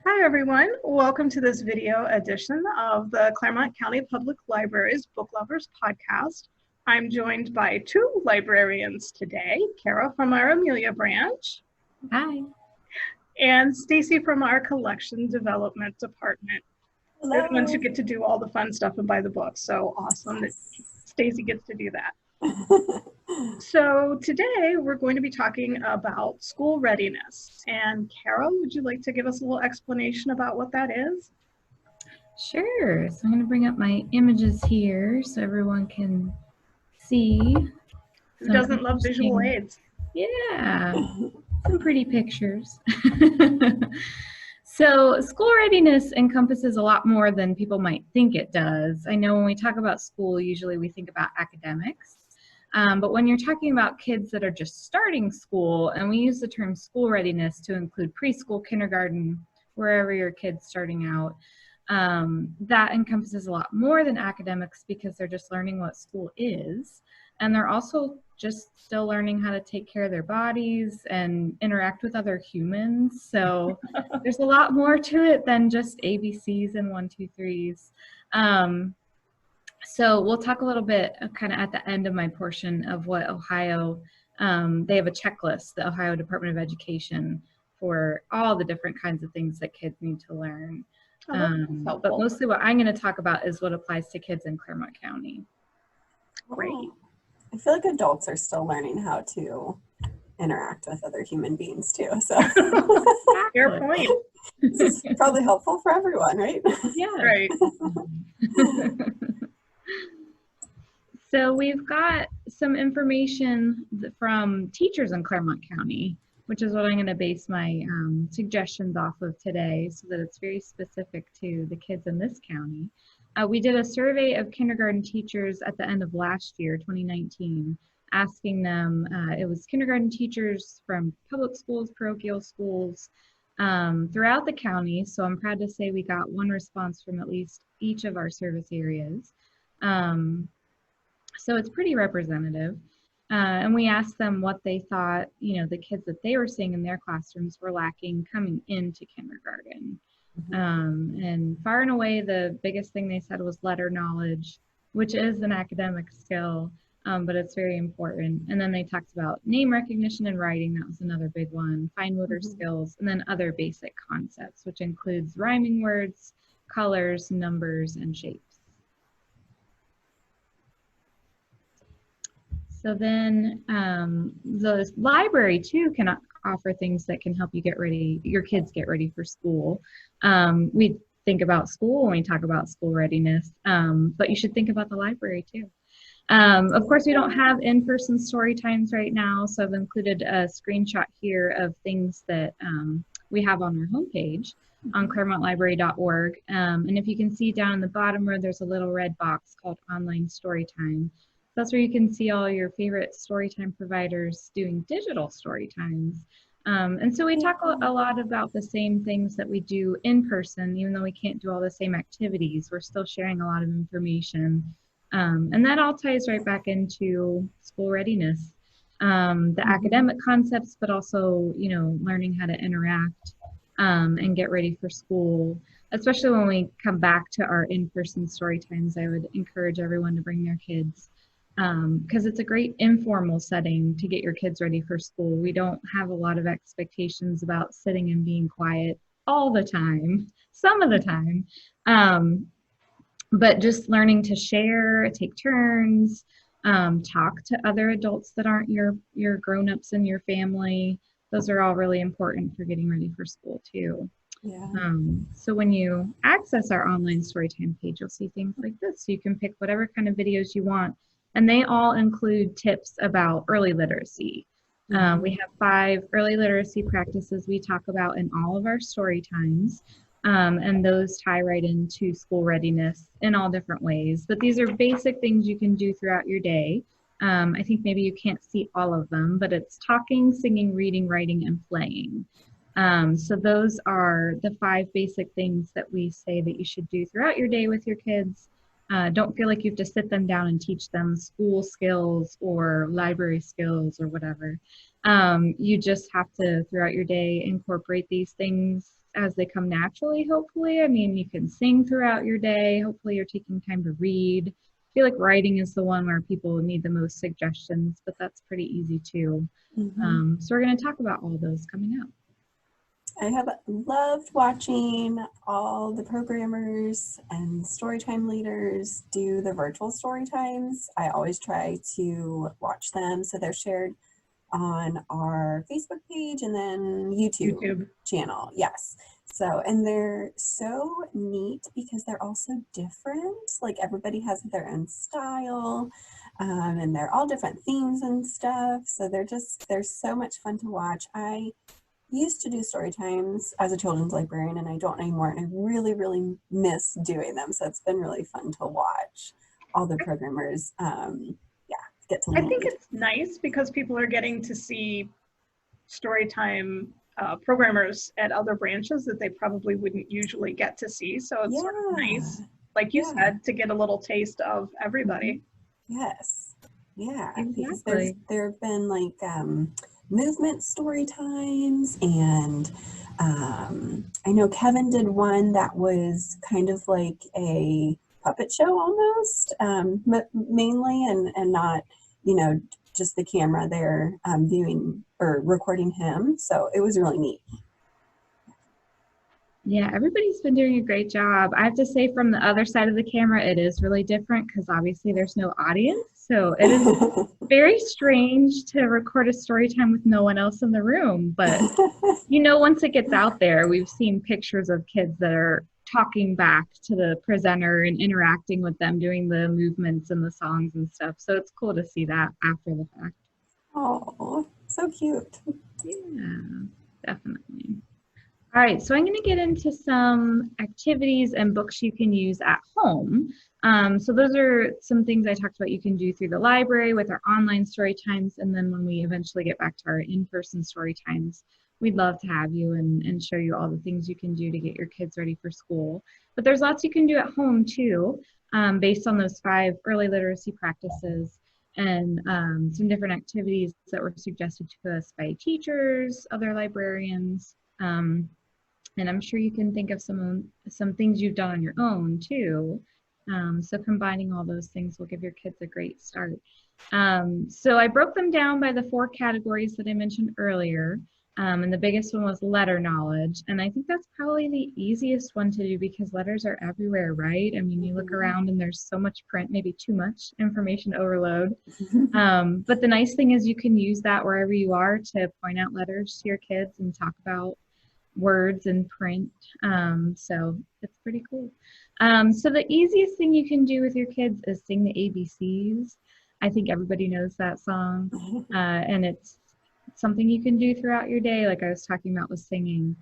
Hi everyone, welcome to this video edition of the Clermont County Public Library's Book Lovers podcast. I'm joined by two librarians today, Kara from our Amelia branch. Hi. And Stacy from our Collection Development Department. Hello. They're the ones who get to do all the fun stuff and buy the books, so awesome that Stacy gets to do that. So today we're going to be talking about school readiness. And Kara, would you like to give us a little explanation about what that is? Sure. So I'm going to bring up my images here so everyone can see. Who doesn't love visual aids? Yeah, some pretty pictures. So school readiness encompasses a lot more than people might think it does. I know when we talk about school, usually we think about academics. But when you're talking about kids that are just starting school, and we use the term school readiness to include preschool, kindergarten, wherever your kid's starting out, that encompasses a lot more than academics because they're just learning what school is. And they're also just still learning how to take care of their bodies and interact with other humans. So there's a lot more to it than just ABCs and 1, 2, 3s. So we'll talk a little bit kind of at the end of my portion of what Ohio, they have a checklist, the Ohio Department of Education, for all the different kinds of things that kids need to learn. But mostly what I'm going to talk about is what applies to kids in Clermont County. Great. I feel like adults are still learning how to interact with other human beings too. So Fair point. this is probably helpful for everyone, right? Yeah. Right. So we've got some information from teachers in Clermont County, which is what I'm going to base my suggestions off of today so that it's very specific to the kids in this county. We did a survey of kindergarten teachers at the end of last year, 2019, asking them, it was kindergarten teachers from public schools, parochial schools, throughout the county. So I'm proud to say we got one response from at least each of our service areas. So it's pretty representative. And we asked them what they thought, the kids that they were seeing in their classrooms were lacking coming into kindergarten. And far and away, the biggest thing they said was letter knowledge, which is an academic skill, but it's very important. And then they talked about name recognition and writing. That was another big one. Fine motor skills, and then other basic concepts, which includes rhyming words, colors, numbers, and shapes. So then the library too can offer things that can help you get ready, your kids get ready for school. We think about school when we talk about school readiness, but you should think about the library too. Of course, we don't have in-person story times right now, so I've included a screenshot here of things that we have on our homepage on clermontlibrary.org. And if you can see down in the bottom where there's a little red box called Online Storytime, that's where you can see all your favorite Storytime providers doing digital Storytimes. And so we talk a lot about the same things that we do in person, even though we can't do all the same activities. We're still sharing a lot of information. And that all ties right back into school readiness, the academic concepts, but also, learning how to interact and get ready for school. Especially when we come back to our in-person story times, I would encourage everyone to bring their kids. Because it's a great informal setting to get your kids ready for school. We don't have a lot of expectations about sitting and being quiet all the time, some of the time, but just learning to share, take turns, talk to other adults that aren't your grown-ups in your family. Those are all really important for getting ready for school too. Yeah. So when you access our online Storytime page, you'll see things like this. So you can pick whatever kind of videos you want. And they all include tips about early literacy. We have 5 early literacy practices we talk about in all of our story times. And those tie right into school readiness in all different ways. But these are basic things you can do throughout your day. I think maybe you can't see all of them, but it's talking, singing, reading, writing, and playing. So those are the 5 basic things that we say that you should do throughout your day with your kids. Don't feel like you have to sit them down and teach them school skills or library skills or whatever. You just have to, throughout your day, incorporate these things as they come naturally, hopefully. I mean, you can sing throughout your day. Hopefully you're taking time to read. I feel like writing is the one where people need the most suggestions, but that's pretty easy too. So we're going to talk about all those coming up. I have loved watching all the programmers and storytime leaders do the virtual story times. I always try to watch them. So they're shared on our Facebook page and then YouTube channel. Yes. So, and they're so neat because they're also different. Like everybody has their own style, and they're all different themes and stuff. So they're so much fun to watch. I used to do story times as a children's librarian, and I don't anymore. And I really, really miss doing them. So it's been really fun to watch all the programmers get to learn. I think it's nice because people are getting to see story time programmers at other branches that they probably wouldn't usually get to see. So it's sort of nice, like you said, to get a little taste of everybody. Yes. Yeah. Exactly. Because there have been like movement story times, and I know Kevin did one that was kind of like a puppet show almost, mainly, and not, just the camera there viewing or recording him. So it was really neat. Yeah, everybody's been doing a great job. I have to say, from the other side of the camera, it is really different because obviously there's no audience. So it is very strange to record a story time with no one else in the room. But, once it gets out there, we've seen pictures of kids that are talking back to the presenter and interacting with them, doing the movements and the songs and stuff. So it's cool to see that after the fact. Oh, so cute. Yeah, definitely. All right, so I'm going to get into some activities and books you can use at home. So those are some things I talked about you can do through the library with our online story times. And then when we eventually get back to our in-person story times, we'd love to have you and show you all the things you can do to get your kids ready for school. But there's lots you can do at home too, based on those 5 early literacy practices and some different activities that were suggested to us by teachers, other librarians. And I'm sure you can think of some things you've done on your own too. So combining all those things will give your kids a great start. So I broke them down by the 4 categories that I mentioned earlier. And the biggest one was letter knowledge. And I think that's probably the easiest one to do because letters are everywhere, right? I mean, you look around and there's so much print, maybe too much information overload. But the nice thing is you can use that wherever you are to point out letters to your kids and talk about words in print. So it's pretty cool. So the easiest thing you can do with your kids is sing the ABCs. I think everybody knows that song. And it's something you can do throughout your day, like I was talking about with singing.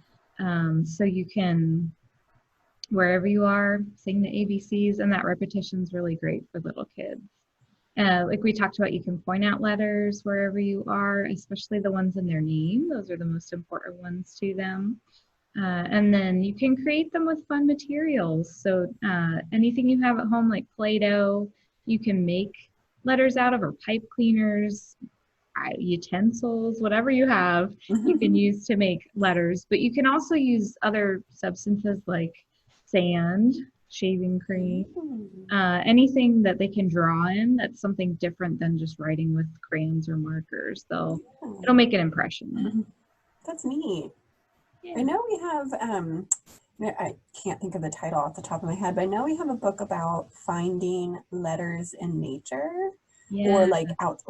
So you can, wherever you are, sing the ABCs, and that repetition is really great for little kids. Like we talked about, you can point out letters wherever you are, especially the ones in their name. Those are the most important ones to them. And then you can create them with fun materials. So anything you have at home, like Play-Doh, you can make letters out of, or pipe cleaners, utensils, whatever you have, you can use to make letters. But you can also use other substances like sand, shaving cream, anything that they can draw in that's something different than just writing with crayons or markers. It'll make an impression. That's neat. Yeah. I know we have I can't think of the title off the top of my head, but I know we have a book about finding letters in nature. Or like out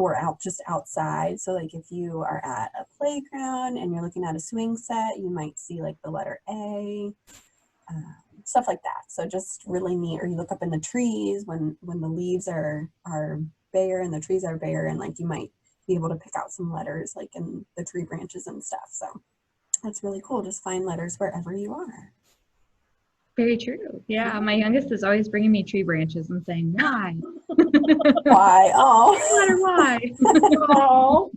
just outside. So like if you are at a playground and you're looking at a swing set, you might see like the letter A, stuff like that. So just really neat. Or you look up in the trees when the leaves are bare and the trees are bare, and like you might be able to pick out some letters like in the tree branches and stuff. So that's really cool. Just find letters wherever you are. Very true. Yeah, my youngest is always bringing me tree branches and saying, why? Why? Oh. Letter Y. Oh.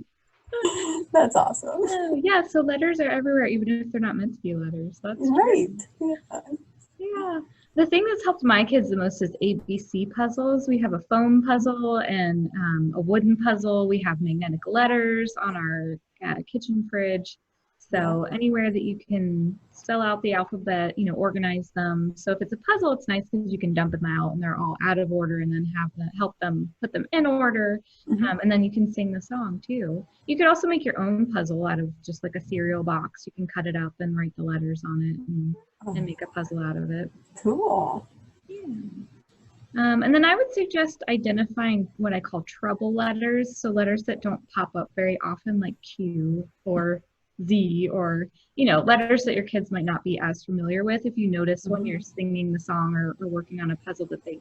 That's awesome. Yeah, so letters are everywhere, even if they're not meant to be letters. That's right. Yeah. The thing that's helped my kids the most is ABC puzzles. We have a foam puzzle and a wooden puzzle. We have magnetic letters on our kitchen fridge. So anywhere that you can spell out the alphabet, organize them. So if it's a puzzle, it's nice because you can dump them out and they're all out of order, and then help them put them in order. And then you can sing the song too. You could also make your own puzzle out of just like a cereal box. You can cut it up and write the letters on it and make a puzzle out of it. Cool. Yeah. And then I would suggest identifying what I call trouble letters. So letters that don't pop up very often, like Q or Z, or letters that your kids might not be as familiar with. If you notice when you're singing the song or working on a puzzle that they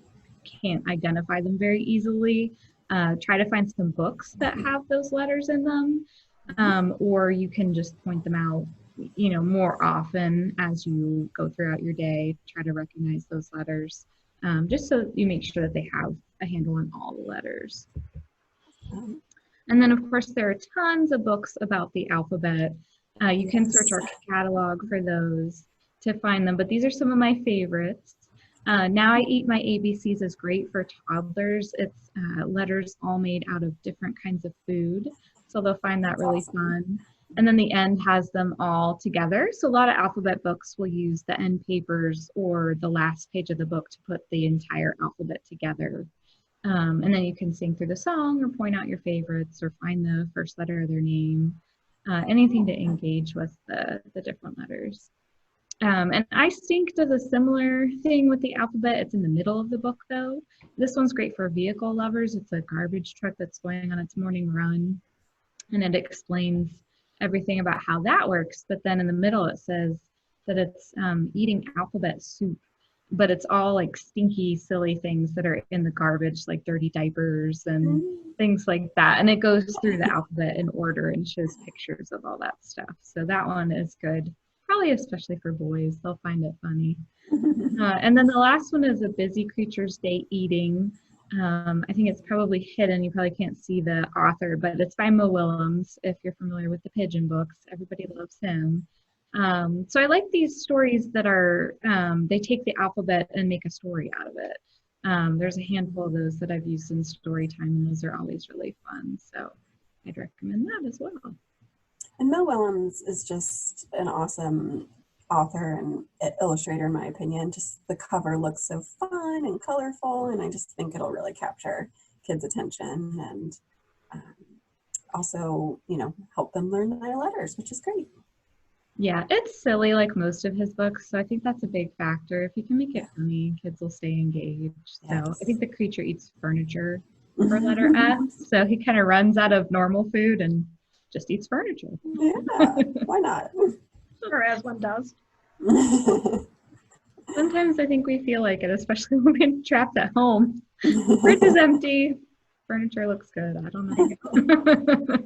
can't identify them very easily, try to find some books that have those letters in them, or you can just point them out more often as you go throughout your day. Try to recognize those letters, just so you make sure that they have a handle on all the letters. And then, of course, there are tons of books about the alphabet. You can search our catalog for those to find them, but these are some of my favorites. Now I Eat My ABCs is great for toddlers. It's letters all made out of different kinds of food, so they'll find that really fun. And then the end has them all together. So a lot of alphabet books will use the end papers or the last page of the book to put the entire alphabet together. And then you can sing through the song or point out your favorites or find the first letter of their name, anything to engage with the different letters. And I Stink does a similar thing with the alphabet. It's in the middle of the book though. This one's great for vehicle lovers. It's a garbage truck that's going on its morning run, and it explains everything about how that works. But then in the middle it says that it's eating alphabet soup. But it's all like stinky, silly things that are in the garbage, like dirty diapers and things like that. And it goes through the alphabet in order and shows pictures of all that stuff. So that one is good, probably especially for boys. They'll find it funny. And then the last one is A Busy Creature's Day Eating. I think it's probably hidden. You probably can't see the author, but it's by Mo Willems. If you're familiar with the Pigeon books, everybody loves him. So I like these stories that are, they take the alphabet and make a story out of it. There's a handful of those that I've used in Storytime, and those are always really fun. So I'd recommend that as well. And Mo Willems is just an awesome author and illustrator, in my opinion. Just the cover looks so fun and colorful, and I just think it'll really capture kids' attention and also, help them learn their letters, which is great. Yeah, it's silly like most of his books, so I think that's a big factor. If you can make it funny, kids will stay engaged. So I think The Creature Eats Furniture for letter F, so he kind of runs out of normal food and just eats furniture. Yeah, why not? Or as one does. Sometimes I think we feel like it, especially when we're trapped at home. Fridge is empty, furniture looks good. I don't know.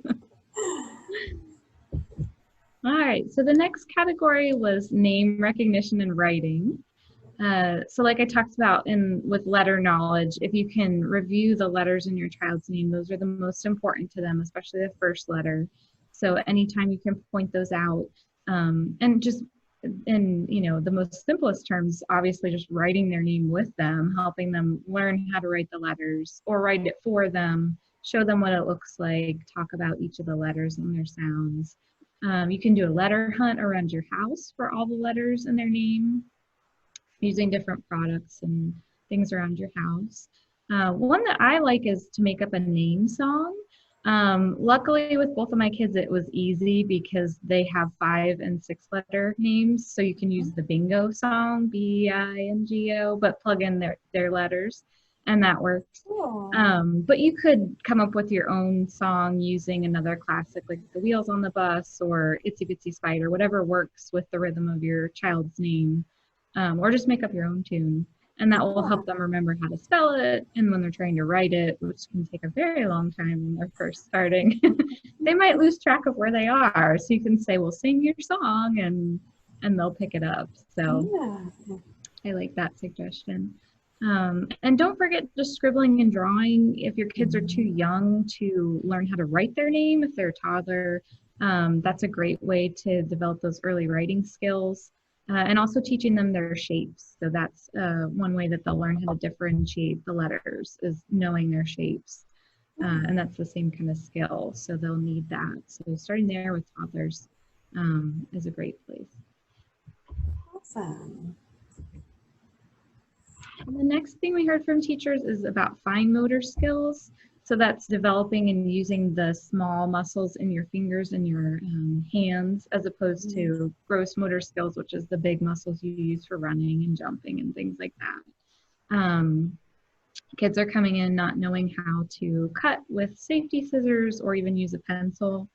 All right, so the next category was name recognition and writing. So like I talked about with letter knowledge, if you can review the letters in your child's name, those are the most important to them, especially the first letter. So anytime you can point those out, and just in the most simplest terms, obviously just writing their name with them, helping them learn how to write the letters or write it for them, show them what it looks like, talk about each of the letters and their sounds. You can do a letter hunt around your house for all the letters in their name, using different products and things around your house. One that I like is to make up a name song. Luckily with both of my kids, it was easy because they have 5 and 6 letter names. So you can use the bingo song, B-I-N-G-O, but plug in their letters, and that works. Cool. But you could come up with your own song using another classic like The Wheels on the Bus or Itsy Bitsy Spider, whatever works with the rhythm of your child's name, or just make up your own tune. And that will help them remember how to spell it. And when they're trying to write it, which can take a very long time when they're first starting, they might lose track of where they are. So you can say, well, sing your song, and they'll pick it up. So I like that suggestion. And don't forget just scribbling and drawing. If your kids are too young to learn how to write their name, if they're a toddler, that's a great way to develop those early writing skills. and also teaching them their shapes. So that's one way that they'll learn how to differentiate the letters, is knowing their shapes. And that's the same kind of skill. So they'll need that. So starting there with toddlers is a great place. Awesome. And the next thing we heard from teachers is about fine motor skills. So that's developing and using the small muscles in your fingers and your hands, as opposed to gross motor skills, which is the big muscles you use for running and jumping and things like that. Kids are coming in not knowing how to cut with safety scissors or even use a pencil,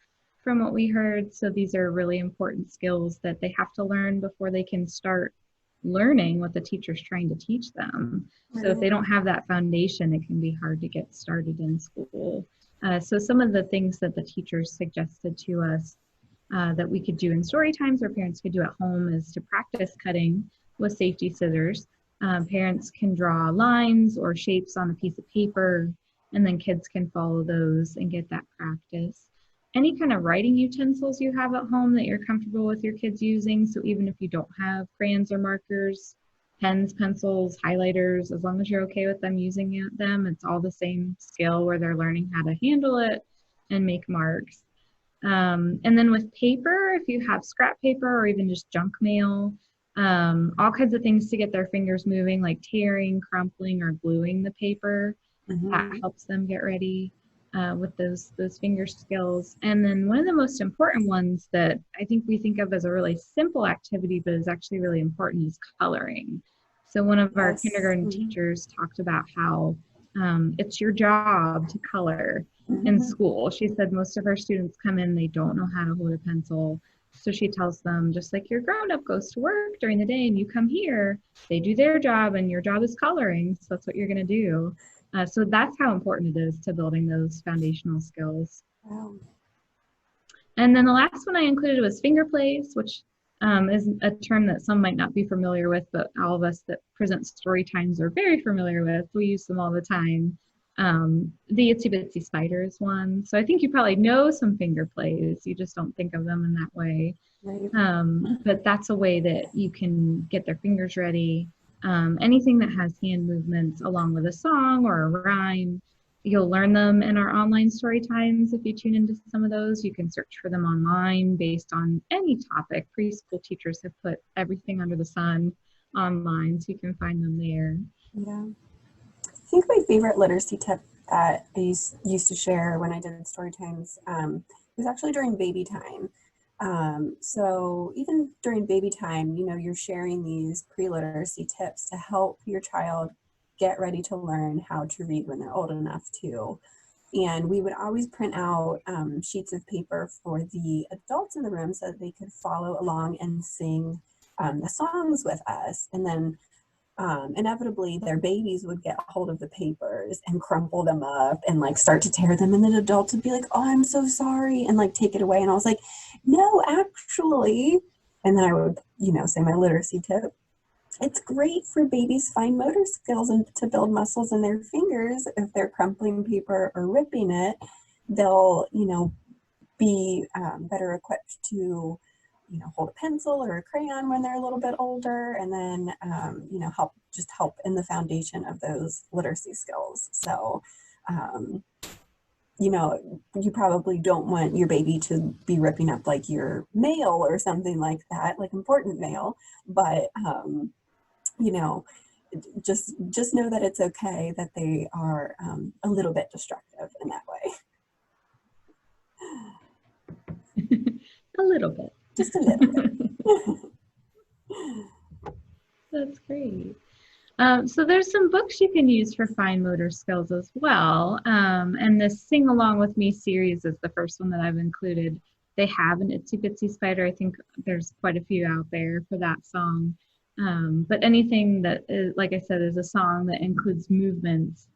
from what we heard. So these are really important skills that they have to learn before they can start learning what the teacher's trying to teach them. So if they don't have that foundation, it can be hard to get started in school. So some of the things that the teachers suggested to us that we could do in Storytimes or parents could do at home is to practice cutting with safety scissors. Parents can draw lines or shapes on a piece of paper, and then kids can follow those and get that practice. Any kind of writing utensils you have at home that you're comfortable with your kids using. So even if you don't have crayons or markers, pens, pencils, highlighters, as long as you're okay with them using them, it's all the same skill where they're learning how to handle it and make marks. And then with paper, if you have scrap paper or even just junk mail, all kinds of things to get their fingers moving, like tearing, crumpling, or gluing the paper. That helps them get ready with those finger skills. And then one of the most important ones that I think we think of as a really simple activity, but is actually really important, is coloring. So one of our kindergarten teachers talked about how it's your job to color in school. She said most of our students come in, they don't know how to hold a pencil. So she tells them, just like your grown-up goes to work during the day and you come here, they do their job and your job is coloring. So that's what you're going to do. So that's how important it is to building those foundational skills. Wow. And then the last one I included was finger plays, which is a term that some might not be familiar with, but all of us that present story times are very familiar with. We use them all the time. The Itsy Bitsy Spider is one. So I think you probably know some finger plays. You just don't think of them in that way. Right. But that's a way that you can get their fingers ready. Anything that has hand movements along with a song or a rhyme, you'll learn them in our online story times. If you tune into some of those, you can search for them online based on any topic. Preschool teachers have put everything under the sun online, so you can find them there. Yeah. I think my favorite literacy tip that I used to share when I did story times was actually during baby time. So even during baby time, you know, you're sharing these pre-literacy tips to help your child get ready to learn how to read when they're old enough to. And we would always print out sheets of paper for the adults in the room so that they could follow along and sing the songs with us. And then inevitably their babies would get a hold of the papers and crumple them up and like start to tear them, and then adults would be like, oh, I'm so sorry, and like take it away. And I was like, no, actually, and then I would, you know, say my literacy tip, it's great for babies' fine motor skills and to build muscles in their fingers. If they're crumpling paper or ripping it, they'll, you know, be better equipped to, you know, hold a pencil or a crayon when they're a little bit older, and then, you know, help in the foundation of those literacy skills. So, you know, you probably don't want your baby to be ripping up like your mail or something like that, like important mail, but, you know, just know that it's okay that they are a little bit destructive in that way. A little bit. Just a little bit. That's great. So there's some books you can use for fine motor skills as well. And this Sing Along With Me series is the first one that I've included. They have an Itsy Bitsy Spider. I think there's quite a few out there for that song. But anything that is, like I said, is a song that includes movements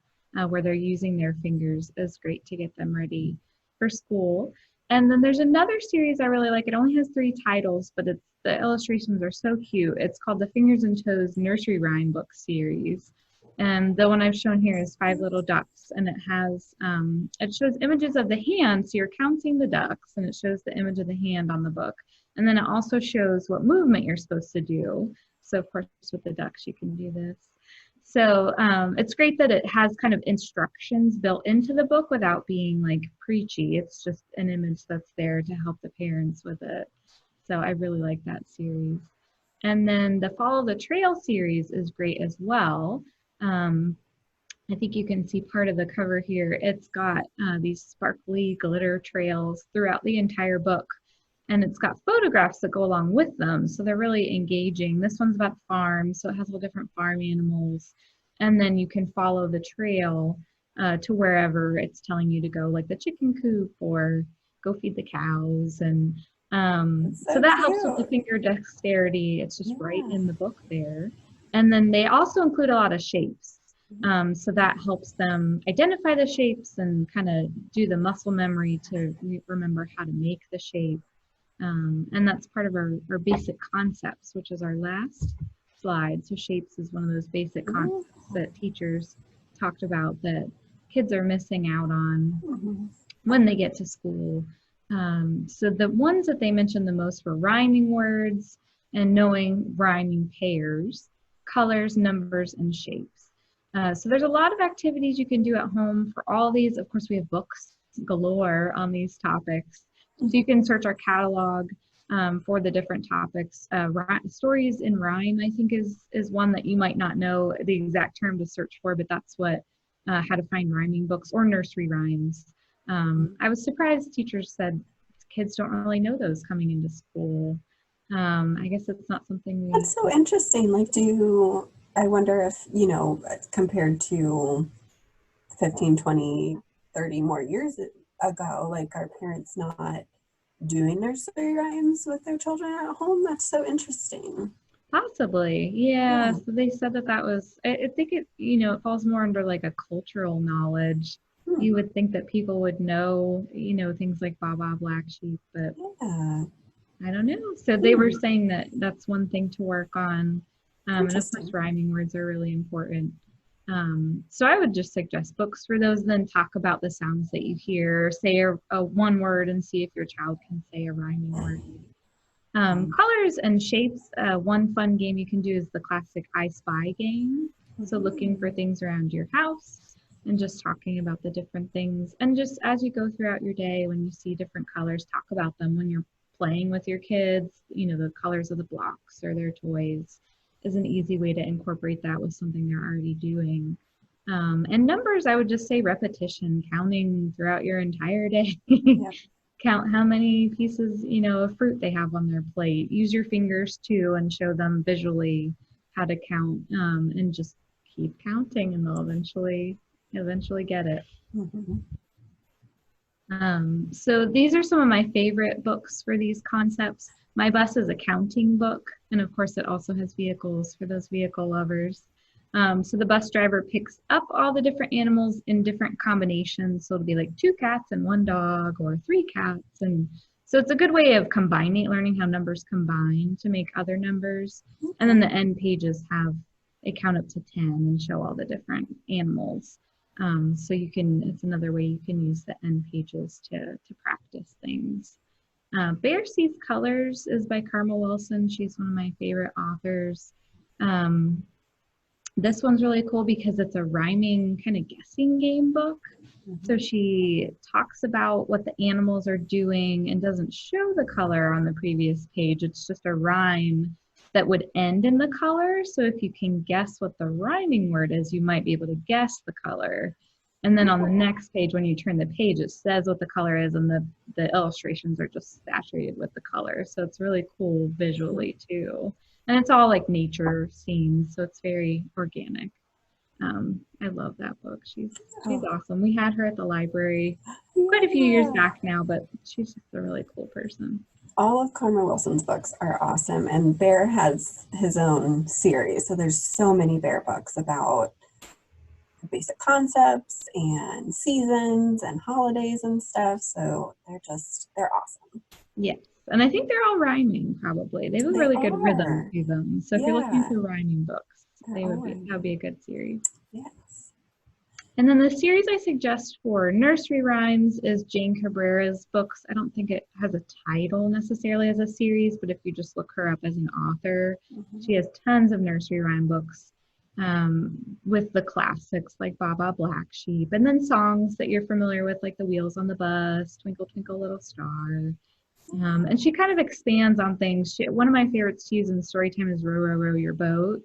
where they're using their fingers is great to get them ready for school. And then there's another series I really like. It only has 3 titles, but the illustrations are so cute. It's called the Fingers and Toes Nursery Rhyme Book Series. And the one I've shown here is 5 Little Ducks, and it shows images of the hand, so you're counting the ducks, and it shows the image of the hand on the book. And then it also shows what movement you're supposed to do. So of course with the ducks you can do this. So it's great that it has kind of instructions built into the book without being like preachy. It's just an image that's there to help the parents with it. So I really like that series. And then the Follow the Trail series is great as well. I think you can see part of the cover here. It's got these sparkly glitter trails throughout the entire book. And it's got photographs that go along with them. So they're really engaging. This one's about the farm, so it has all different farm animals. And then you can follow the trail to wherever it's telling you to go, like the chicken coop or go feed the cows. And so that helps with the finger dexterity. It's just right in the book there. And then they also include a lot of shapes. So that helps them identify the shapes and kind of do the muscle memory to remember how to make the shape. And that's part of our basic concepts, which is our last slide. So shapes is one of those basic concepts that teachers talked about that kids are missing out on when they get to school. So the ones that they mentioned the most were rhyming words and knowing rhyming pairs, colors, numbers, and shapes. So there's a lot of activities you can do at home for all these. Of course, we have books galore on these topics. So you can search our catalog for the different topics. Stories in Rhyme, I think, is one that you might not know the exact term to search for, but that's what how to find rhyming books or nursery rhymes. I was surprised teachers said kids don't really know those coming into school. I guess it's not something we... That's so interesting. Like, I wonder if, compared to 15, 20, 30 more years ago, like, are parents not doing nursery rhymes with their children at home? That's so interesting. Possibly, yeah. So they said that was, I think it, it falls more under like a cultural knowledge. You would think that people would know, things like Baba Black Sheep, but I don't know. So they were saying that that's one thing to work on. And of course, rhyming words are really important. So I would just suggest books for those, then talk about the sounds that you hear, say a one word and see if your child can say a rhyming word. Colors and shapes, one fun game you can do is the classic I Spy game. So looking for things around your house and just talking about the different things. And just as you go throughout your day, when you see different colors, talk about them. When you're playing with your kids, the colors of the blocks or their toys is an easy way to incorporate that with something they're already doing. And numbers, I would just say repetition, counting throughout your entire day. Count how many pieces, of fruit they have on their plate. Use your fingers too and show them visually how to count, and just keep counting and they'll eventually get it. So these are some of my favorite books for these concepts. My Bus is a counting book, and of course it also has vehicles for those vehicle lovers. So the bus driver picks up all the different animals in different combinations. So it'll be like 2 cats and 1 dog or 3 cats. And so it's a good way of learning how numbers combine to make other numbers. And then the end pages have a count up to 10 and show all the different animals. So it's another way you can use the end pages to practice things. Bear Sees Colors is by Karma Wilson. She's one of my favorite authors. This one's really cool because it's a rhyming kind of guessing game book. So she talks about what the animals are doing and doesn't show the color on the previous page. It's just a rhyme that would end in the color. So if you can guess what the rhyming word is, you might be able to guess the color. And then on the next page, when you turn the page, it says what the color is, and the illustrations are just saturated with the color. So it's really cool visually too. And it's all like nature scenes, so it's very organic. I love that book. She's awesome. We had her at the library quite a few years back now, but she's just a really cool person. All of Karma Wilson's books are awesome, and Bear has his own series. So there's so many Bear books about basic concepts and seasons and holidays and stuff. So they're awesome. Yes. And I think they're all rhyming, probably. They have a really good rhythm to them. So if you're looking for rhyming books, That'd be a good series. Yes. And then the series I suggest for nursery rhymes is Jane Cabrera's books. I don't think it has a title necessarily as a series, but if you just look her up as an author, she has tons of nursery rhyme books with the classics like Baba Black Sheep, and then songs that you're familiar with like The Wheels on the Bus, Twinkle Twinkle Little Star. And she kind of expands on things. One of my favorites to use in the story time is Row, Row, Row Your Boat.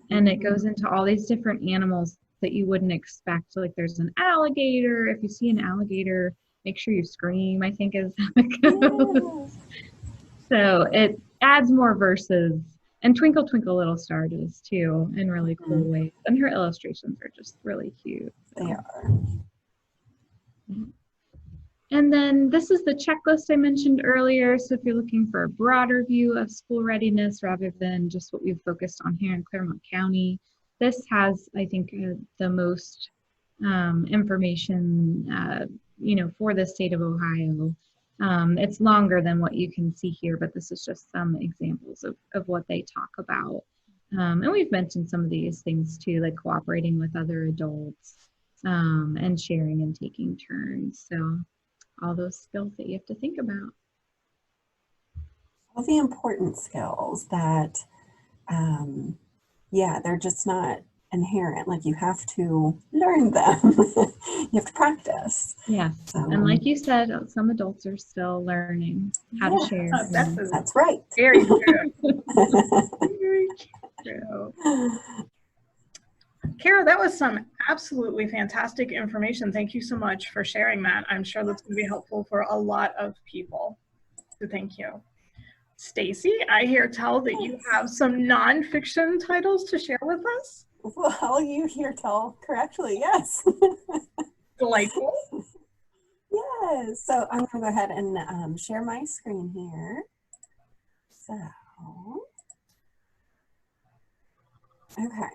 And it goes into all these different animals that you wouldn't expect. So like there's an alligator. If you see an alligator, make sure you scream, I think is how it goes. So it adds more verses. And Twinkle Twinkle Little Star does too in really cool ways. And her illustrations are just really cute. So. They are. Yeah. And then this is the checklist I mentioned earlier. So if you're looking for a broader view of school readiness rather than just what we've focused on here in Clermont County, this has, I think, the most information, for the state of Ohio. It's longer than what you can see here, but this is just some examples of what they talk about. And we've mentioned some of these things too, like cooperating with other adults and sharing and taking turns. So all those skills that you have to think about. All the important skills that, they're just not inherent. Like you have to learn them. You have to practice. Yeah. And like you said, some adults are still learning how to share. That's right. Very true. Very true. Kara, that was some absolutely fantastic information. Thank you so much for sharing that. I'm sure that's going to be helpful for a lot of people. So thank you. Stacy, I hear tell that you have some nonfiction titles to share with us. Well, you hear tell correctly, yes. Delightful. Yes. So I'm going to go ahead and share my screen here. So, okay.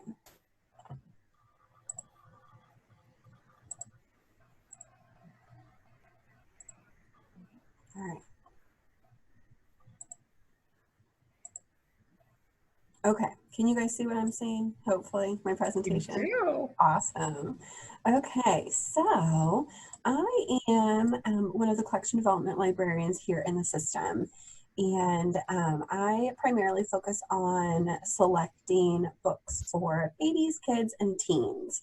All right. Okay, can you guys see what I'm seeing? Hopefully, my presentation. You do. Awesome. Okay, so I am one of the collection development librarians here in the system, and I primarily focus on selecting books for babies, kids, and teens.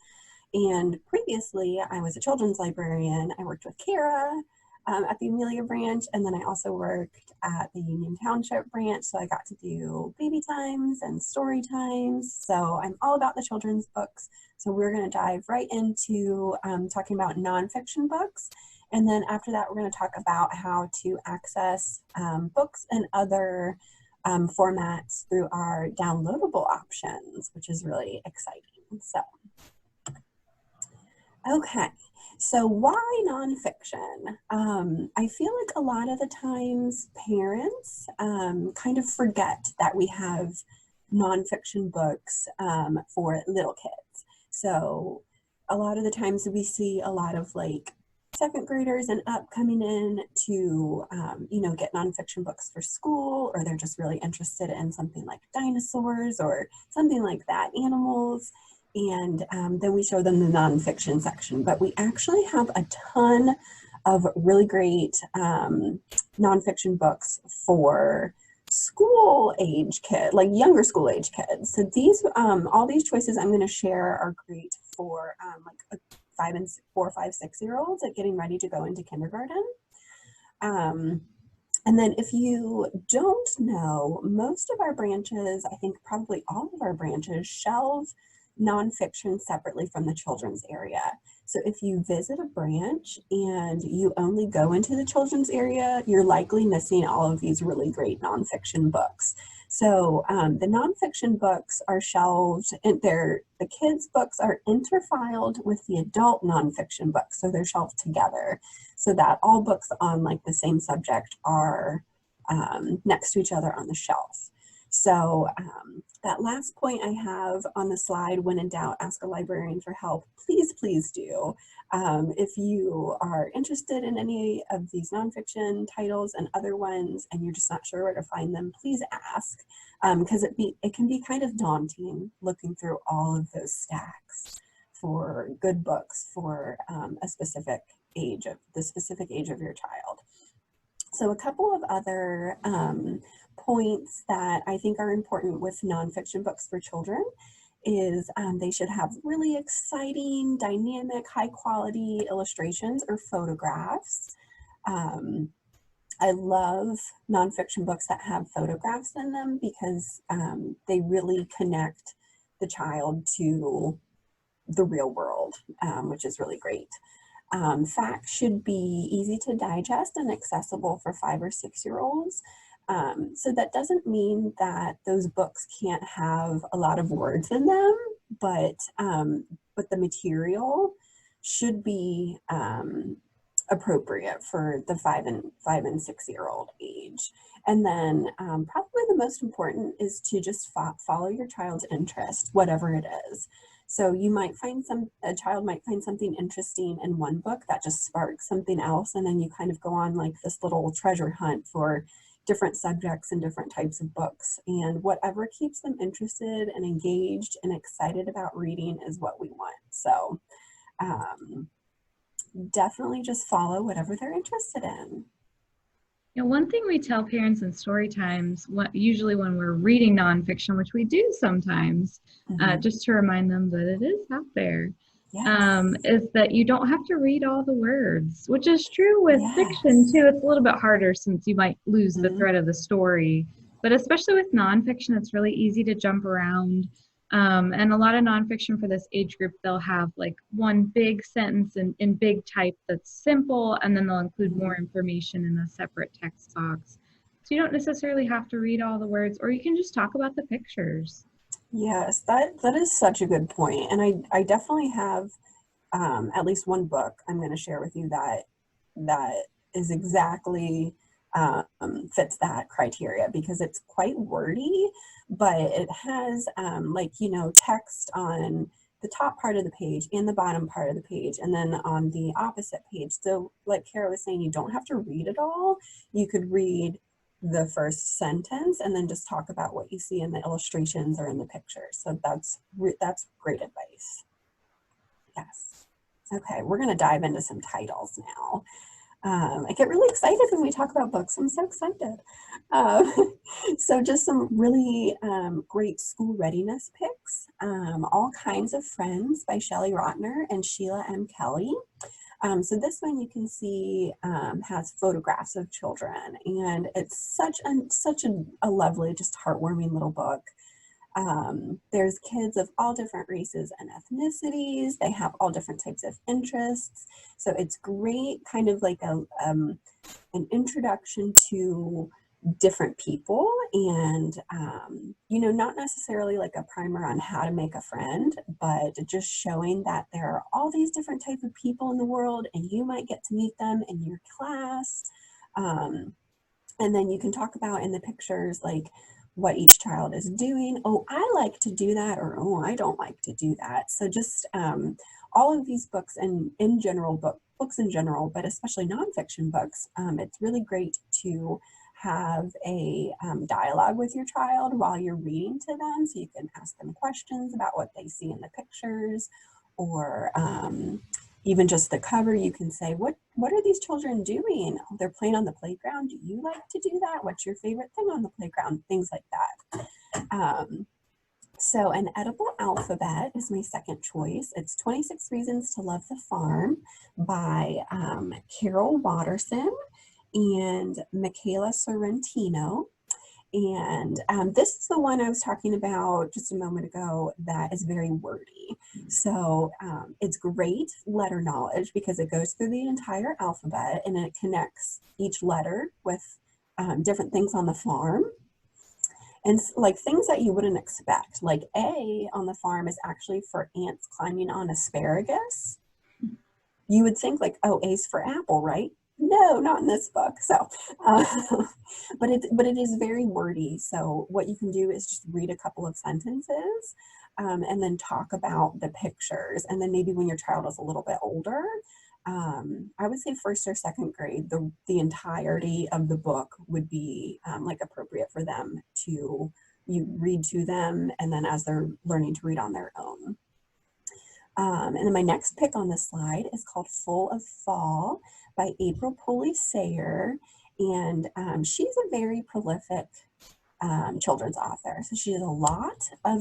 And previously, I was a children's librarian. I worked with Kara at the Amelia branch, and then I also worked at the Union Township branch, so I got to do baby times and story times. So I'm all about the children's books. So we're going to dive right into talking about nonfiction books, and then after that we're going to talk about how to access books and other formats through our downloadable options, which is really exciting. So okay. So why nonfiction? I feel like a lot of the times parents kind of forget that we have nonfiction books for little kids. So a lot of the times we see a lot of like second graders and up coming in to, get nonfiction books for school, or they're just really interested in something like dinosaurs or something like that, animals. And then we show them the nonfiction section. But we actually have a ton of really great nonfiction books for school age kids, like younger school age kids. So these, all these choices I'm going to share are great for like 4, 5, 6-year-olds at getting ready to go into kindergarten. And then if you don't know, most of our branches, I think probably all of our branches, shelve nonfiction separately from the children's area. So if you visit a branch and you only go into the children's area, you're likely missing all of these really great nonfiction books. So the nonfiction books are shelved, and the kids' books are interfiled with the adult nonfiction books. So they're shelved together so that all books on like the same subject are next to each other on the shelf. So that last point I have on the slide, when in doubt, ask a librarian for help. Please, please do. If you are interested in any of these nonfiction titles and other ones, and you're just not sure where to find them, please ask, because it can be kind of daunting looking through all of those stacks for good books for the specific age of your child. So a couple of other points that I think are important with nonfiction books for children is they should have really exciting, dynamic, high quality illustrations or photographs. I love nonfiction books that have photographs in them because they really connect the child to the real world, which is really great. Facts should be easy to digest and accessible for 5 or 6-year-olds. So that doesn't mean that those books can't have a lot of words in them, but the material should be appropriate for the 5 and 6-year-old age. And then probably the most important is to just follow your child's interest, whatever it is. So you might find a child might find something interesting in one book that just sparks something else, and then you kind of go on like this little treasure hunt for different subjects and different types of books. And whatever keeps them interested and engaged and excited about reading is what we want. So definitely just follow whatever they're interested in. One thing we tell parents in Storytimes, usually when we're reading nonfiction, which we do sometimes, just to remind them that it is out there, is that you don't have to read all the words, which is true with fiction too. It's a little bit harder since you might lose the thread of the story, but especially with nonfiction, it's really easy to jump around. And a lot of nonfiction for this age group, they'll have like one big sentence in big type that's simple, and then they'll include more information in a separate text box. So you don't necessarily have to read all the words, or you can just talk about the pictures. Yes, that is such a good point. And I definitely have at least one book I'm going to share with you that is exactly fits that criteria, because it's quite wordy, but it has text on the top part of the page and the bottom part of the page, and then on the opposite page. So like Kara was saying, you don't have to read it all. You could read the first sentence and then just talk about what you see in the illustrations or in the pictures. So that's great advice. Yes. Okay, we're going to dive into some titles now. I get really excited when we talk about books. I'm so excited. So just some really great school readiness picks. All Kinds of Friends by Shelley Rotner and Sheila M. Kelly. So this one you can see has photographs of children, and it's such a lovely, just heartwarming little book. There's kids of all different races and ethnicities. They have all different types of interests. So it's great, kind of like an introduction to different people, and not necessarily like a primer on how to make a friend, but just showing that there are all these different types of people in the world, and you might get to meet them in your class. And then you can talk about in the pictures like what each child is doing. Oh, I like to do that, or oh, I don't like to do that. So just all of these books, and in general, books in general, but especially nonfiction books, it's really great to have a dialogue with your child while you're reading to them, so you can ask them questions about what they see in the pictures, or even just the cover. You can say, what are these children doing? Oh, they're playing on the playground. Do you like to do that? What's your favorite thing on the playground? Things like that. So An Edible Alphabet is my second choice. It's 26 Reasons to Love the Farm by Carol Watterson and Michaela Sorrentino. And this is the one I was talking about just a moment ago that is very wordy. So it's great letter knowledge because it goes through the entire alphabet and it connects each letter with different things on the farm. And like things that you wouldn't expect, like A on the farm is actually for ants climbing on asparagus. You would think like, oh, A's for apple, right? No, not in this book. So, but it is very wordy. So what you can do is just read a couple of sentences, and then talk about the pictures. And then maybe when your child is a little bit older, I would say first or second grade, the entirety of the book would be like appropriate for them to you read to them, and then as they're learning to read on their own. And then my next pick on this slide is called Full of Fall by April Pulley Sayer. And she's a very prolific children's author. So she has a lot of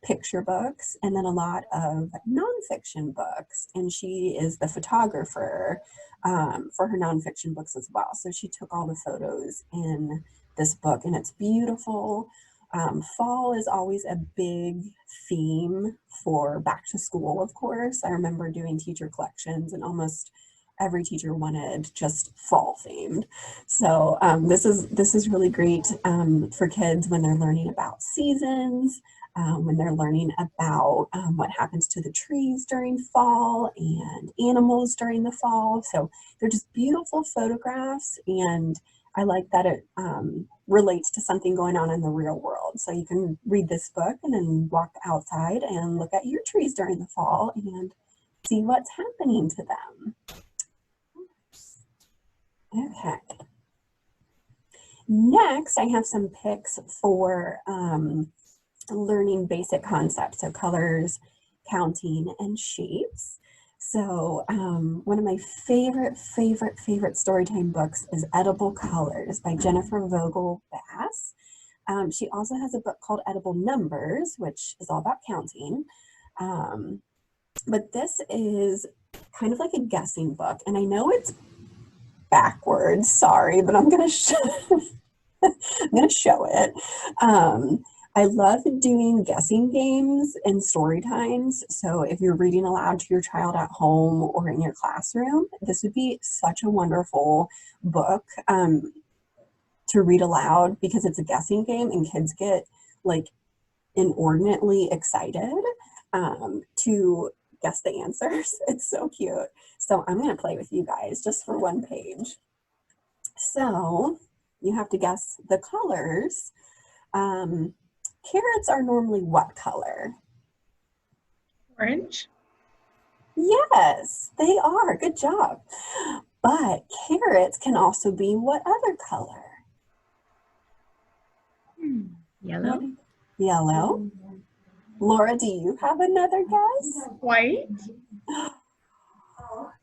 picture books and then a lot of nonfiction books. And she is the photographer for her nonfiction books as well. So she took all the photos in this book, and it's beautiful. Fall is always a big theme for back to school, of course. I remember doing teacher collections, and almost every teacher wanted just fall themed. So this is really great for kids when they're learning about seasons, when they're learning about what happens to the trees during fall and animals during the fall. So they're just beautiful photographs, and I like that it relates to something going on in the real world. So you can read this book and then walk outside and look at your trees during the fall and see what's happening to them. Okay. Next, I have some picks for learning basic concepts, so colors, counting, and shapes. So one of my favorite storytime books is Edible Colors by Jennifer Vogel Bass. She also has a book called Edible Numbers, which is all about counting. But this is kind of like a guessing book, and I know it's backwards, sorry, but I'm gonna show it. I love doing guessing games and story times. So if you're reading aloud to your child at home or in your classroom, this would be such a wonderful book to read aloud, because it's a guessing game and kids get like inordinately excited to guess the answers. It's so cute. So I'm going to play with you guys just for one page. So you have to guess the colors. Carrots are normally what color? Orange? Yes, they are. Good job. But carrots can also be what other color? Yellow. Yellow. Laura, do you have another guess? White?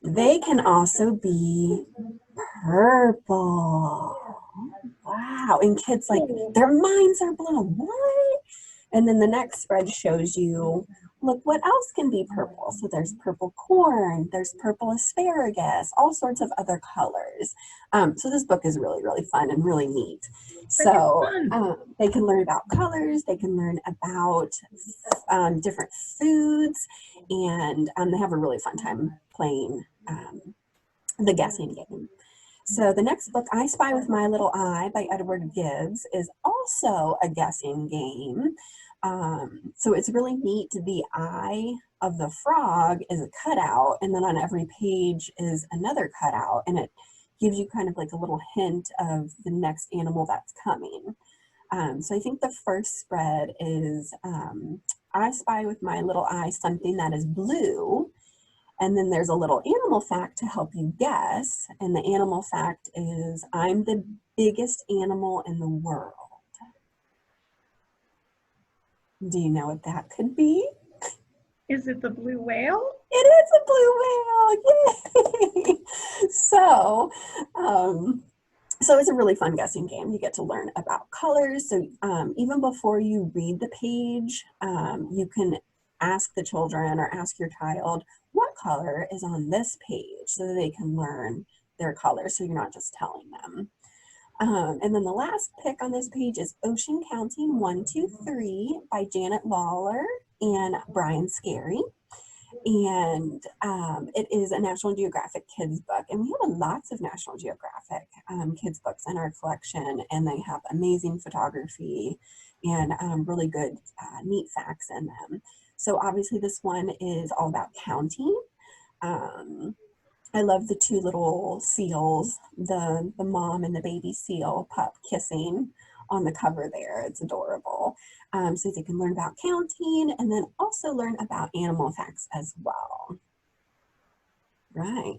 They can also be purple. Wow, and kids, like, their minds are blown. What? And then the next spread shows you, look, what else can be purple? So there's purple corn, there's purple asparagus, all sorts of other colors. So this book is really, really fun and really neat. So they can learn about colors, they can learn about different foods, and they have a really fun time playing the guessing game. So the next book, I Spy with My Little Eye by Edward Gibbs, is also a guessing game. So it's really neat. The eye of the frog is a cutout, and then on every page is another cutout, and it gives you kind of like a little hint of the next animal that's coming. So I think the first spread is I Spy with My Little Eye something that is blue. And then there's a little animal fact to help you guess. And the animal fact is, I'm the biggest animal in the world. Do you know what that could be? Is it the blue whale? It is a blue whale, yay! So it's a really fun guessing game. You get to learn about colors. So even before you read the page, you can ask the children or ask your child, what color is on this page, so that they can learn their colors, so you're not just telling them. And then the last pick on this page is Ocean Counting 1, 2, 3 by Janet Lawler and Brian Scary. And it is a National Geographic kids book. And we have lots of National Geographic kids books in our collection, and they have amazing photography and really good neat facts in them. So obviously this one is all about counting. I love the two little seals, the mom and the baby seal pup kissing on the cover there. It's adorable. So they can learn about counting and then also learn about animal facts as well. Right.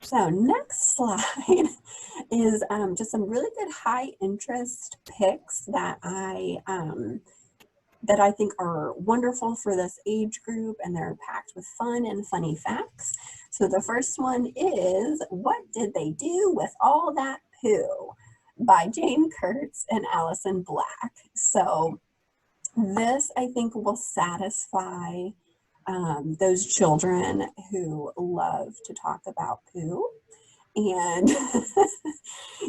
So next slide is just some really good high interest picks that I think are wonderful for this age group, and they're packed with fun and funny facts. So the first one is, What Did They Do with All That Poo? By Jane Kurtz and Allison Black. So this, I think, will satisfy those children who love to talk about poo. And,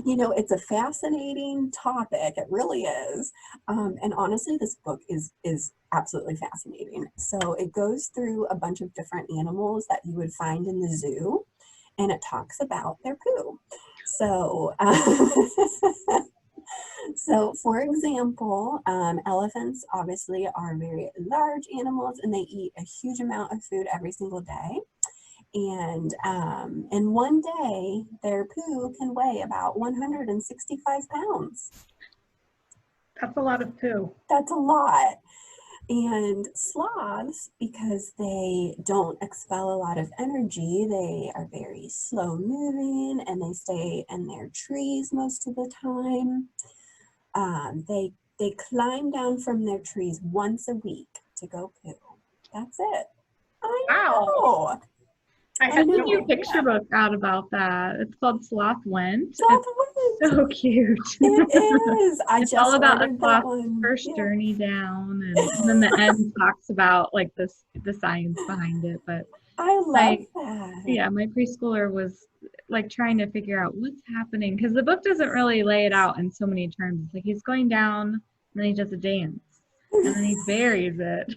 you know, it's a fascinating topic. It really is. And honestly, this book is absolutely fascinating. So it goes through a bunch of different animals that you would find in the zoo, and it talks about their poo. So, so for example, elephants obviously are very large animals, and they eat a huge amount of food every single day. And in one day, their poo can weigh about 165 pounds. That's a lot of poo. That's a lot. And sloths, because they don't expel a lot of energy, they are very slow moving and they stay in their trees most of the time. They climb down from their trees once a week to go poo. That's it. I know. I think you picture book out about that. It's called Sloth Went. Sloth It's so cute. It is. It's all about a sloth's first journey down, and then the end talks about like the science behind it. But I love that. Yeah, my preschooler was like trying to figure out what's happening, because the book doesn't really lay it out in so many terms. It's like he's going down, and then he does a dance, and then he buries it.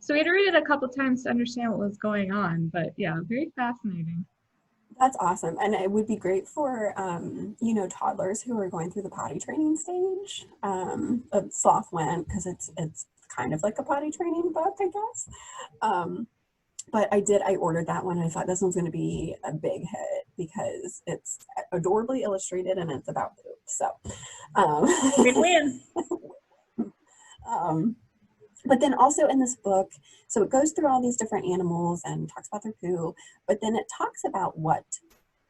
So we had to read it a couple times to understand what was going on. But yeah, very fascinating. That's awesome. And it would be great for, you know, toddlers who are going through the potty training stage. Sloth Went, because it's kind of like a potty training book, I guess. But I ordered that one, and I thought this one's going to be a big hit because it's adorably illustrated and it's about poop. So, Win-win. But then also in this book, so it goes through all these different animals and talks about their poo, but then it talks about what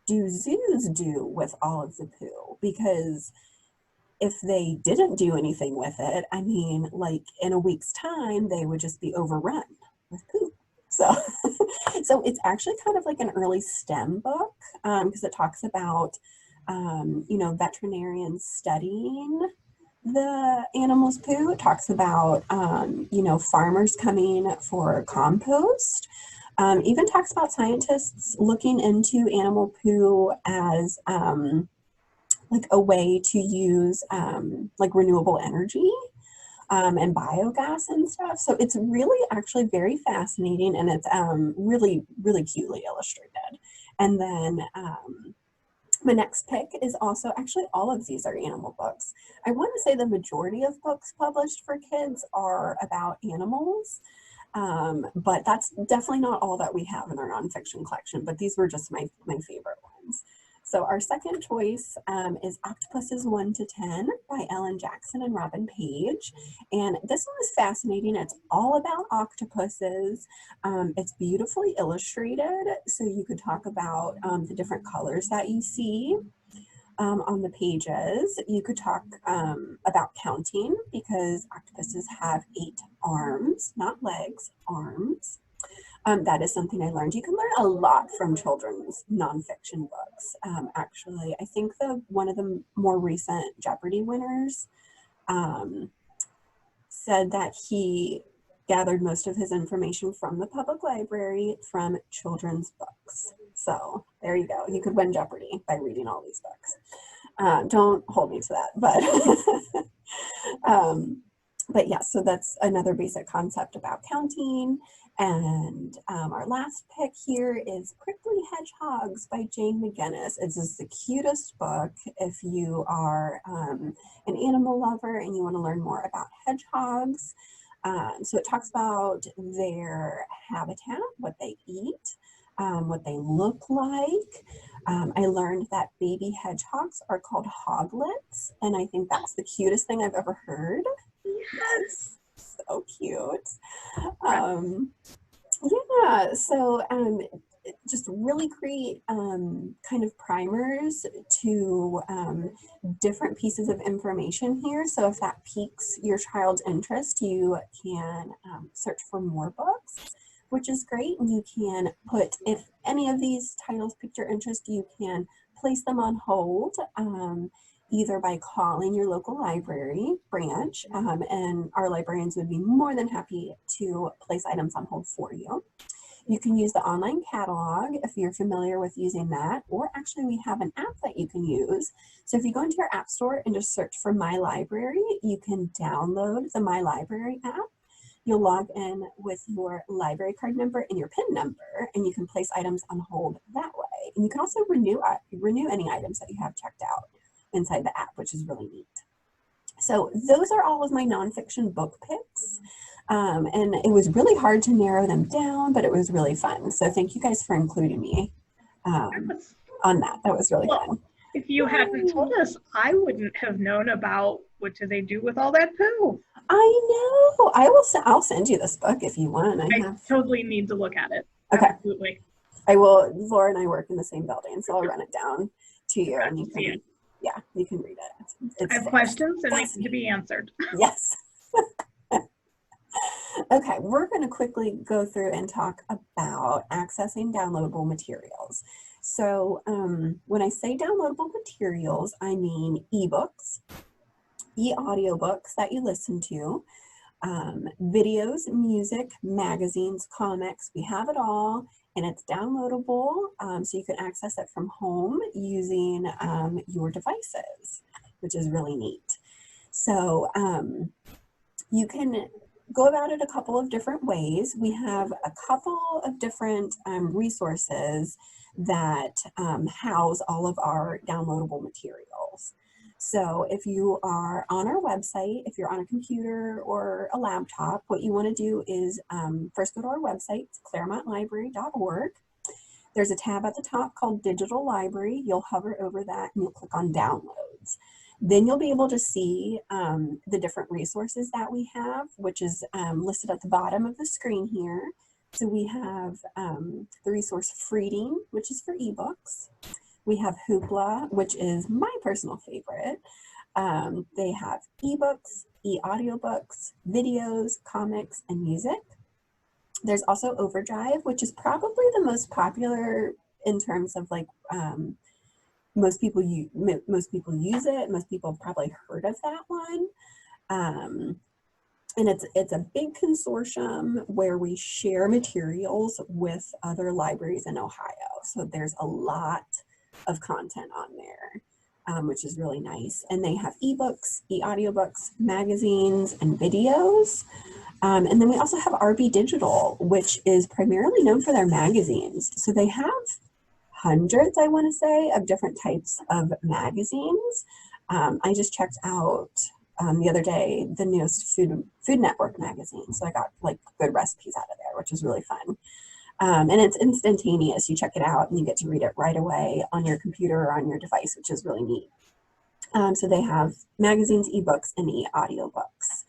do zoos do with all of the poo, because if they didn't do anything with it, I mean, like in a week's time, they would just be overrun with poop. So, so it's actually kind of like an early STEM book, because it talks about, you know, veterinarians studying the animals' poo. It talks about, you know, farmers coming for compost. Even talks about scientists looking into animal poo as like a way to use like renewable energy and biogas and stuff. So it's really actually very fascinating, and it's really, really cutely illustrated. And then my next pick is also, actually all of these are animal books. I want to say the majority of books published for kids are about animals, but that's definitely not all that we have in our nonfiction collection, but these were just my favorite ones. So our second choice is Octopuses 1 to 10 by Ellen Jackson and Robin Page. And this one is fascinating. It's all about octopuses. It's beautifully illustrated. So you could talk about the different colors that you see on the pages. You could talk about counting, because octopuses have 8 arms, not legs, arms. That is something I learned. You can learn a lot from children's nonfiction books. Actually, I think one of the more recent Jeopardy winners said that he gathered most of his information from the public library from children's books. So there you go. You could win Jeopardy by reading all these books. Don't hold me to that, but yeah, so that's another basic concept about counting. And our last pick here is Prickly Hedgehogs by Jane McGinnis. It's just the cutest book if you are an animal lover and you want to learn more about hedgehogs. So it talks about their habitat, what they eat, what they look like. I learned that baby hedgehogs are called hoglets, and I think that's the cutest thing I've ever heard. Yes, so cute. Yeah, so just really create kind of primers to different pieces of information here. So if that piques your child's interest, you can search for more books, which is great. And you can put, if any of these titles piqued your interest, you can place them on hold, either by calling your local library branch, and our librarians would be more than happy to place items on hold for you. You can use the online catalog if you're familiar with using that, or actually we have an app that you can use. So if you go into your app store and just search for My Library, you can download the My Library app. You'll log in with your library card number and your PIN number, and you can place items on hold that way. And you can also renew any items that you have checked out inside the app, which is really neat. So those are all of my nonfiction book picks. And it was really hard to narrow them down, but it was really fun. So thank you guys for including me on that. That was really fun. If you hadn't told us, I wouldn't have known about what do they do with all that poo. I know. I'll send you this book if you want. I totally need to look at it. Okay. Absolutely. I will. Laura and I work in the same building, so I'll run it down to you, and you can. Yeah, you can read it. I have questions and they need to be answered. Yes. Okay, we're going to quickly go through and talk about accessing downloadable materials. So when I say downloadable materials, I mean ebooks, e-audiobooks that you listen to, videos, music, magazines, comics. We have it all, and it's downloadable, so you can access it from home using your devices, which is really neat. So you can go about it a couple of different ways. We have a couple of different resources that house all of our downloadable materials. So if you are on our website, if you're on a computer or a laptop, what you want to do is first go to our website, it's clermontlibrary.org. There's a tab at the top called Digital Library. You'll hover over that and you'll click on Downloads. Then you'll be able to see the different resources that we have, which is listed at the bottom of the screen here. So we have the resource Readiness, which is for ebooks. We have Hoopla, which is my personal favorite. They have ebooks, e-audiobooks, videos, comics, and music. There's also Overdrive, which is probably the most popular in terms of like most people use it. Most people have probably heard of that one. And it's a big consortium where we share materials with other libraries in Ohio. So there's a lot of content on there, which is really nice. And they have ebooks, e-audiobooks, magazines, and videos. And then we also have RB Digital, which is primarily known for their magazines. So they have hundreds, I want to say, of different types of magazines. I just checked out the other day the newest Food Network magazine. So I got like good recipes out of there, which is really fun. And it's instantaneous. You check it out and you get to read it right away on your computer or on your device, which is really neat. So they have magazines, ebooks, and e-audiobooks.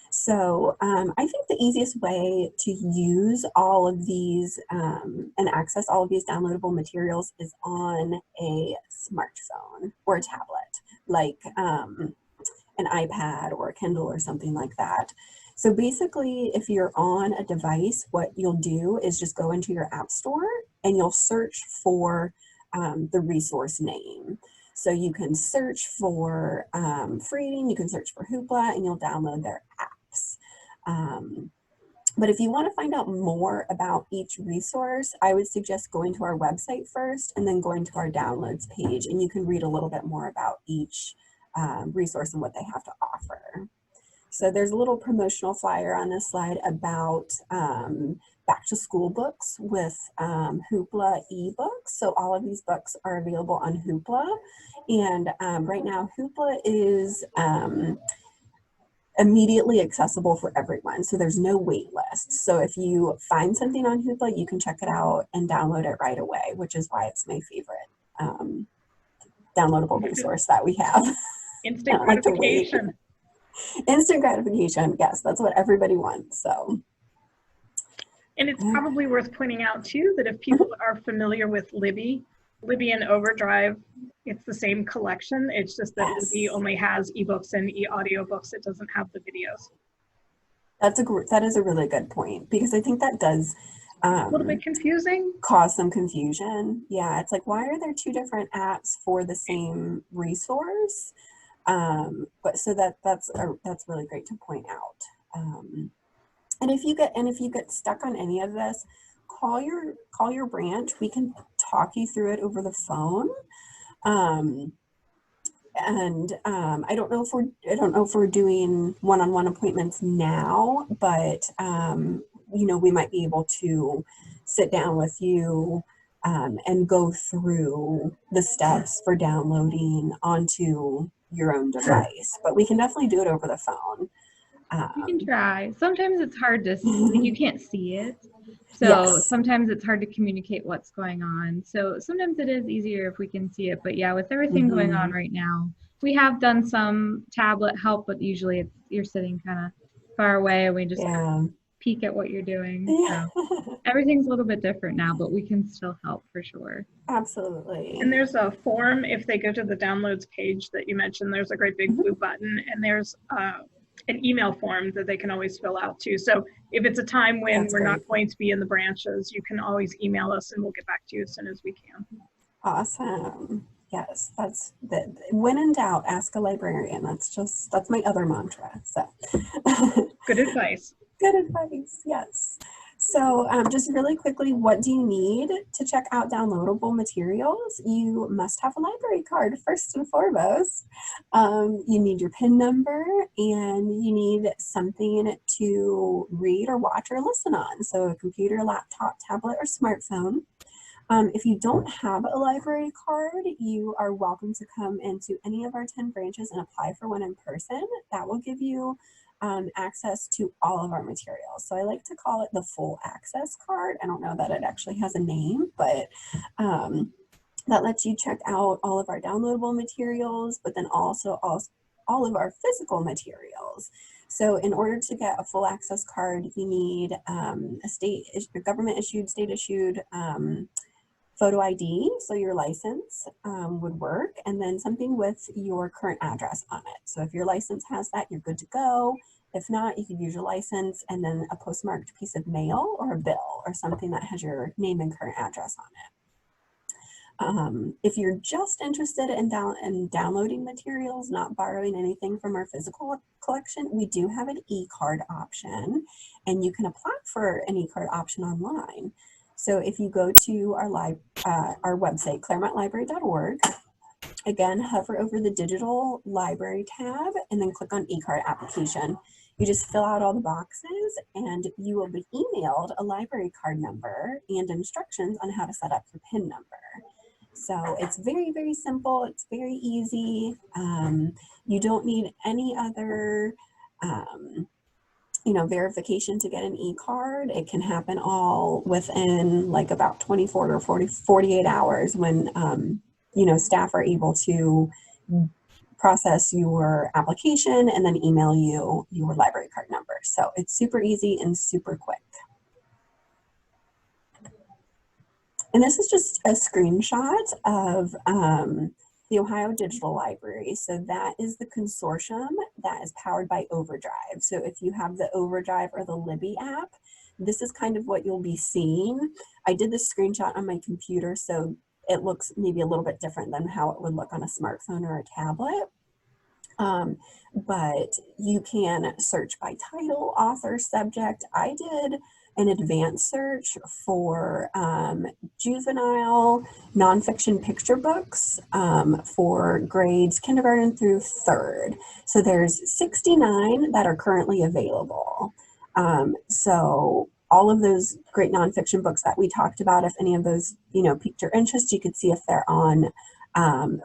So I think the easiest way to use all of these and access all of these downloadable materials is on a smartphone or a tablet, like an iPad or a Kindle or something like that. So basically, if you're on a device, what you'll do is just go into your app store and you'll search for the resource name. So you can search for Readiness, you can search for Hoopla, and you'll download their apps. But if you want to find out more about each resource, I would suggest going to our website first and then going to our downloads page, and you can read a little bit more about each resource and what they have to offer. So there's a little promotional flyer on this slide about back to school books with Hoopla ebooks. So all of these books are available on Hoopla. And right now Hoopla is immediately accessible for everyone. So there's no wait list. So if you find something on Hoopla, you can check it out and download it right away, which is why it's my favorite downloadable resource that we have. Instant gratification. Instant gratification. Yes, that's what everybody wants. So. And it's probably worth pointing out too that if people are familiar with Libby and Overdrive, it's the same collection. It's just that Libby only has ebooks and e-audiobooks. It doesn't have the videos. That is a really good point, because I think that does a little bit confusing. Cause some confusion. Yeah, it's like, why are there two different apps for the same resource? But so that's really great to point out. And if you get stuck on any of this, call your branch. We can talk you through it over the phone. I don't know if we're doing one-on-one appointments now, but we might be able to sit down with you and go through the steps for downloading onto your own device. But we can definitely do it over the phone. You can try. Sometimes it's hard to see. You can't see it. So sometimes it's hard to communicate what's going on. So sometimes it is easier if we can see it. But yeah, with everything going on right now, we have done some tablet help, but usually you're sitting kind of far away and we just peek at what you're doing. Yeah. So everything's a little bit different now, but we can still help for sure. Absolutely. And there's a form. If they go to the downloads page that you mentioned, there's a great big blue button, and there's an email form that they can always fill out too. So if it's a time when we're not going to be in the branches, you can always email us and we'll get back to you as soon as we can. Awesome. Yes, when in doubt, ask a librarian. That's my other mantra. So good advice. Good advice. Yes. So just really quickly, what do you need to check out downloadable materials? You must have a library card first and foremost. You need your PIN number, and you need something to read or watch or listen on. So a computer, laptop, tablet, or smartphone. If you don't have a library card, you are welcome to come into any of our 10 branches and apply for one in person. That will give you access to all of our materials. So I like to call it the full access card. I don't know that it actually has a name, but that lets you check out all of our downloadable materials, but then also all of our physical materials. So in order to get a full access card, you need a government issued, state issued photo ID, so your license would work, and then something with your current address on it. So if your license has that, you're good to go. If not, you could use your license and then a postmarked piece of mail or a bill or something that has your name and current address on it. If you're just interested in downloading materials, not borrowing anything from our physical collection, we do have an e-card option, and you can apply for an e-card option online. So if you go to our website, clermontlibrary.org, again, hover over the digital library tab and then click on e-card application. You just fill out all the boxes and you will be emailed a library card number and instructions on how to set up your PIN number. So it's very, very simple. It's very easy. You don't need any other verification to get an e-card. It can happen all within like about 24 or 48 hours when, staff are able to process your application and then email you your library card number. So it's super easy and super quick. And this is just a screenshot of the Ohio Digital Library. So that is the consortium that is powered by Overdrive. So if you have the Overdrive or the Libby app, this is kind of what you'll be seeing. I did this screenshot on my computer, so it looks maybe a little bit different than how it would look on a smartphone or a tablet. But you can search by title, author, subject. I did an advanced search for juvenile nonfiction picture books for grades kindergarten through 3rd. So there's 69 that are currently available. So all of those great nonfiction books that we talked about, if any of those, piqued your interest, you could see if they're on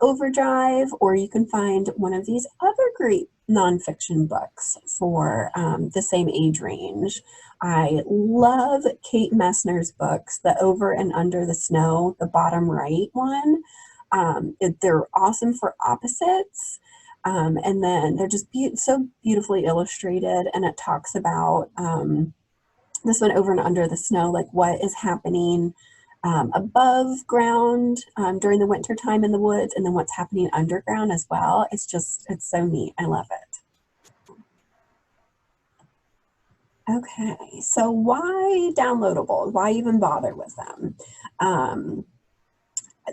Overdrive, or you can find one of these other great nonfiction books for the same age range. I love Kate Messner's books, the Over and Under the Snow, the bottom right one. They're awesome for opposites. And then they're just so beautifully illustrated, and it talks about this one, Over and Under the Snow, like what is happening above ground during the winter time in the woods, and then what's happening underground as well. It's so neat. I love it. Okay, so why downloadables? Why even bother with them?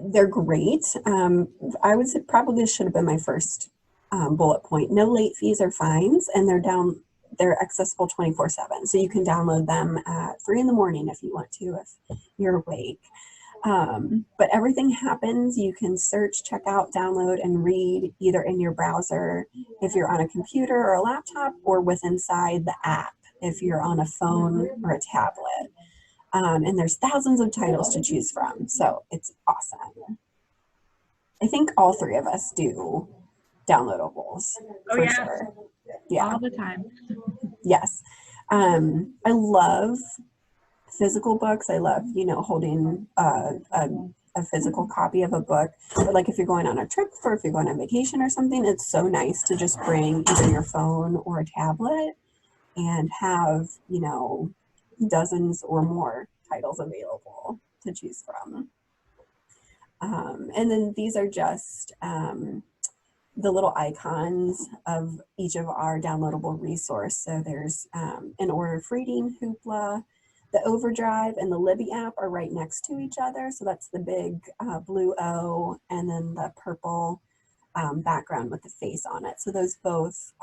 They're great. I would say probably this should have been my first bullet point. No late fees or fines, and they're accessible 24/7. So you can download them at 3 in the morning if you want to, if you're awake. But everything happens. You can search, check out, download, and read either in your browser if you're on a computer or a laptop, or inside the app if you're on a phone or a tablet. And there's thousands of titles to choose from, so it's awesome. I think all three of us do downloadables for sure. Yeah, all the time. Yes. I love physical books. I love, holding a physical copy of a book. But like if you're going on a trip or if you're going on vacation or something, it's so nice to just bring either your phone or a tablet and have, dozens or more titles available to choose from. And then these are just the little icons of each of our downloadable resource. So there's An Order of Reading, Hoopla, the Overdrive, and the Libby app are right next to each other. So that's the big blue O and then the purple background with the face on it. So those both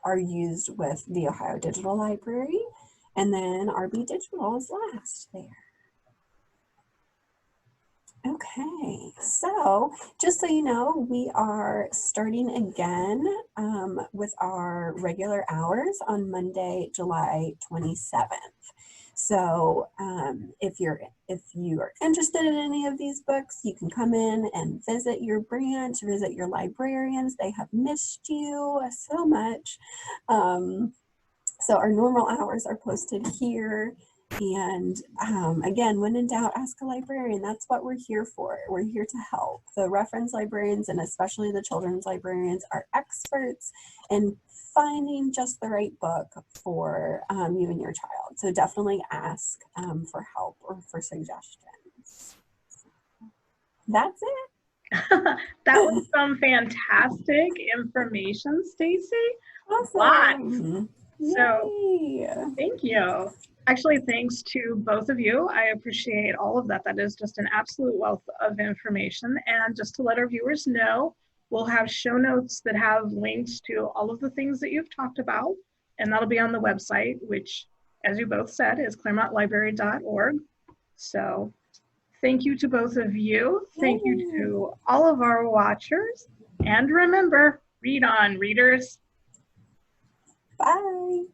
are used with the Ohio Digital Library, and then RB Digital is last there. Okay, so just so you know, we are starting again with our regular hours on Monday, July 27th. So if you are interested in any of these books, you can come in and visit your branch, visit your librarians. They have missed you so much. So our normal hours are posted here. And again, when in doubt, ask a librarian. That's what we're here for. We're here to help. The reference librarians, and especially the children's librarians, are experts in finding just the right book for you and your child. So definitely ask for help or for suggestions. That's it. That was some fantastic information, Stacy. Awesome. So Yay. thank you. Actually, thanks to both of you. I appreciate all of that. That is just an absolute wealth of information. And just to let our viewers know, we'll have show notes that have links to all of the things that you've talked about. And that'll be on the website, which, as you both said, is clermontlibrary.org. So thank you to both of you. Thank you to all of our watchers. And remember, read on, readers. Bye.